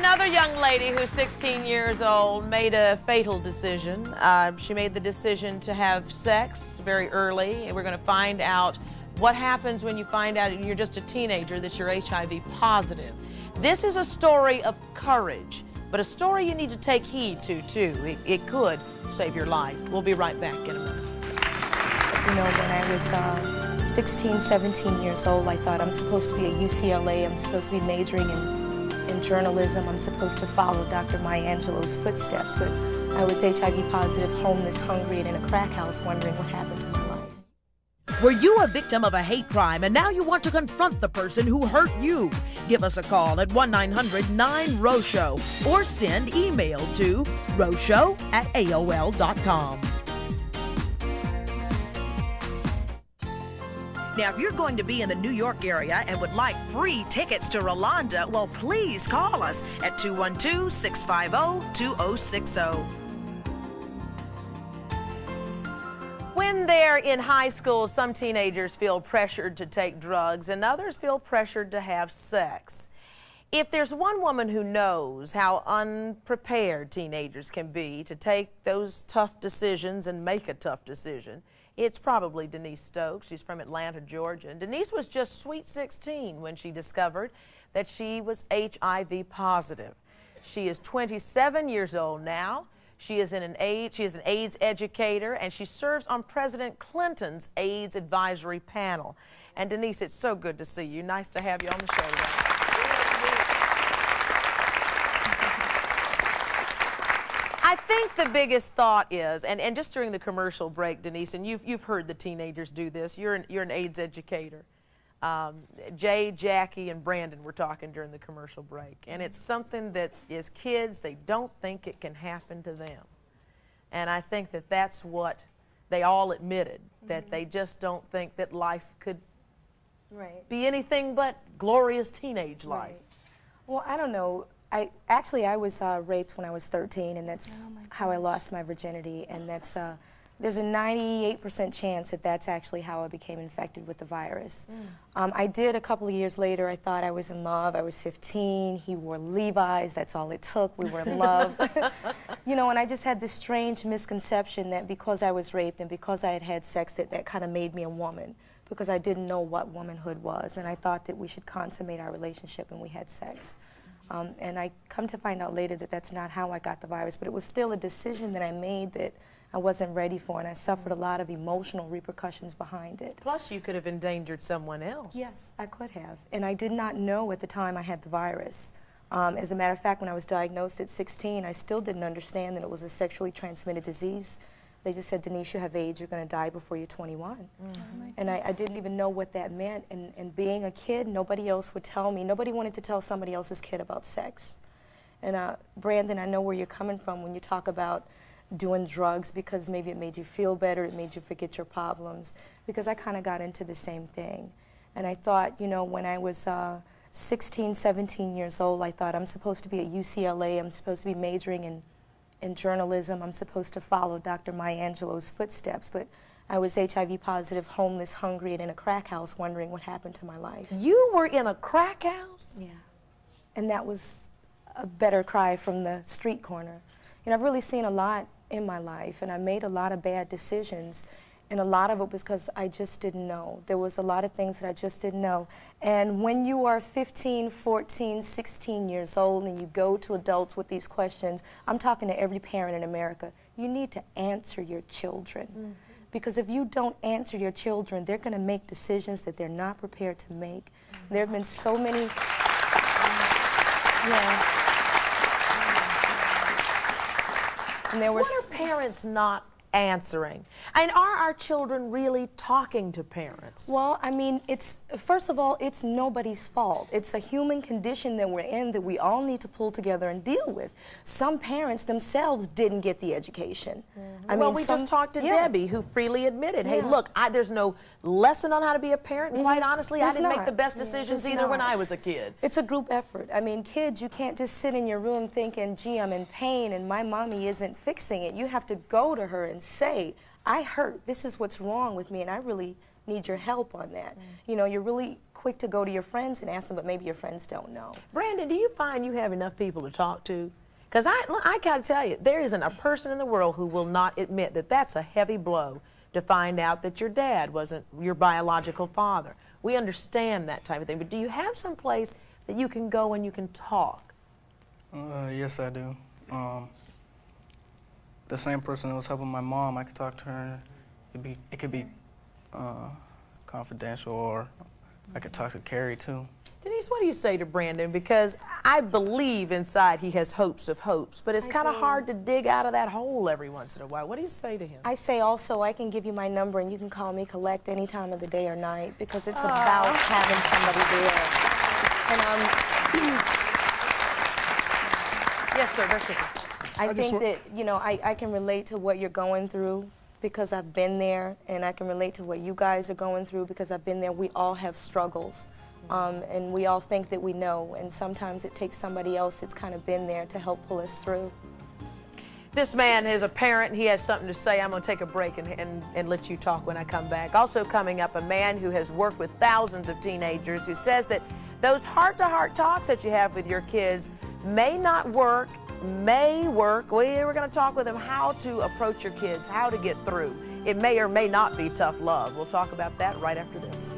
Another young lady who's 16 years old made a fatal decision. She made the decision to have sex very early, and we're going to find out what happens when you find out you're just a teenager that you're HIV positive. This is a story of courage, but a story you need to take heed to, too. It could save your life. We'll be right back in a minute. You know, when I was 16, 17 years old, I thought I'm supposed to be at UCLA. I'm supposed to be majoring in journalism. I'm supposed to follow Dr. Maya Angelou's footsteps, but I was HIV positive, homeless, hungry, and in a crack house wondering what happened to my life. Were you a victim of a hate crime and now you want to confront the person who hurt you? Give us a call at 1-900-9-ROSHOW or send email to roshow@aol.com. Now, if you're going to be in the New York area and would like free tickets to Rolonda, well, please call us at 212-650-2060. When they're in high school, some teenagers feel pressured to take drugs and others feel pressured to have sex. If there's one woman who knows how unprepared teenagers can be to take those tough decisions and make a tough decision, it's probably Denise Stokes. She's from Atlanta, Georgia. And Denise was just sweet 16 when she discovered that she was HIV positive. She is 27 years old now. She is an AIDS educator, and she serves on President Clinton's AIDS advisory panel. And Denise, it's so good to see you. Nice to have you on the show today. I think the biggest thought is, and just during the commercial break, Denise, and you've heard the teenagers do this. You're an AIDS educator. Jay, Jackie, and Brandon were talking during the commercial break, and it's something that as kids they don't think it can happen to them, and I think that that's what they all admitted, that they just don't think that life could be anything but glorious teenage life. Well, I don't know. I was raped when I was 13, and that's how I lost my virginity, and that's there's a 98% chance that that's actually how I became infected with the virus. I did a couple of years later. I thought I was in love. I was 15. He wore Levi's. That's all it took. We were in love. You know, and I just had this strange misconception that because I was raped and because I had had sex, that kind of made me a woman, because I didn't know what womanhood was, and I thought that we should consummate our relationship and we had sex. And I come to find out later that that's not how I got the virus, but it was still a decision that I made that I wasn't ready for, and I suffered a lot of emotional repercussions behind it. Plus, you could have endangered someone else. Yes, I could have. And I did not know at the time I had the virus. As a matter of fact, when I was diagnosed at 16, I still didn't understand that it was a sexually transmitted disease. They just said, Denise, you have AIDS, you're going to die before you're 21. And I didn't even know what that meant. And being a kid, nobody else would tell me. Nobody wanted to tell somebody else's kid about sex. And Brandon, I know where you're coming from when you talk about doing drugs because maybe it made you feel better, it made you forget your problems, because I kind of got into the same thing. And I thought, you know, when I was 16, 17 years old, I thought I'm supposed to be at UCLA, I'm supposed to be majoring in journalism, I'm supposed to follow Dr. Maya Angelou's footsteps, but I was HIV positive, homeless, hungry, and in a crack house wondering what happened to my life. You were in a crack house? Yeah. And that was a better cry from the street corner. You know, I've really seen a lot in my life, and I made a lot of bad decisions, and a lot of it was because I just didn't know. There was a lot of things that I just didn't know. And when you are 15, 14, 16 years old and you go to adults with these questions, I'm talking to every parent in America, you need to answer your children. Because if you don't answer your children, they're going to make decisions that they're not prepared to make. There have been so many... And there was... What are parents not answering? And are our children really talking to parents? Well, I mean, first of all, it's nobody's fault. It's a human condition that we're in that we all need to pull together and deal with. Some parents themselves didn't get the education. I mean, we just talked to Debbie, who freely admitted, hey, look, there's no lesson on how to be a parent, and quite honestly, I didn't make the best decisions either when I was a kid. It's a group effort. I mean, kids, you can't just sit in your room thinking, gee, I'm in pain and my mommy isn't fixing it. You have to go to her and say, I hurt, this is what's wrong with me, and I really need your help on that. You know, you're really quick to go to your friends and ask them, but maybe your friends don't know. Brandon, do you find you have enough people to talk to? Because I gotta tell you, there isn't a person in the world who will not admit that that's a heavy blow to find out that your dad wasn't your biological father. We understand that type of thing, but do you have some place that you can go and you can talk? Yes, I do. The same person that was helping my mom, I could talk to her. It could be confidential, or I could talk to Carrie too. Denise, what do you say to Brandon? Because I believe inside he has hopes of hopes, but it's kind of hard to dig out of that hole every once in a while. What do you say to him? I say also I can give you my number and you can call me collect any time of the day or night, because it's about having somebody there. And Yes, sir. Very quickly. I think that, you know, I can relate to what you're going through because I've been there, and I can relate to what you guys are going through because I've been there. We all have struggles. And we all think that we know, and sometimes it takes somebody else that's kind of been there to help pull us through. This man is a parent, and he has something to say. I'm going to take a break and let you talk when I come back. Also coming up, a man who has worked with thousands of teenagers who says that those heart-to-heart talks that you have with your kids may not work, may work. We're going to talk with him how to approach your kids, how to get through. It may or may not be tough love. We'll talk about that right after this.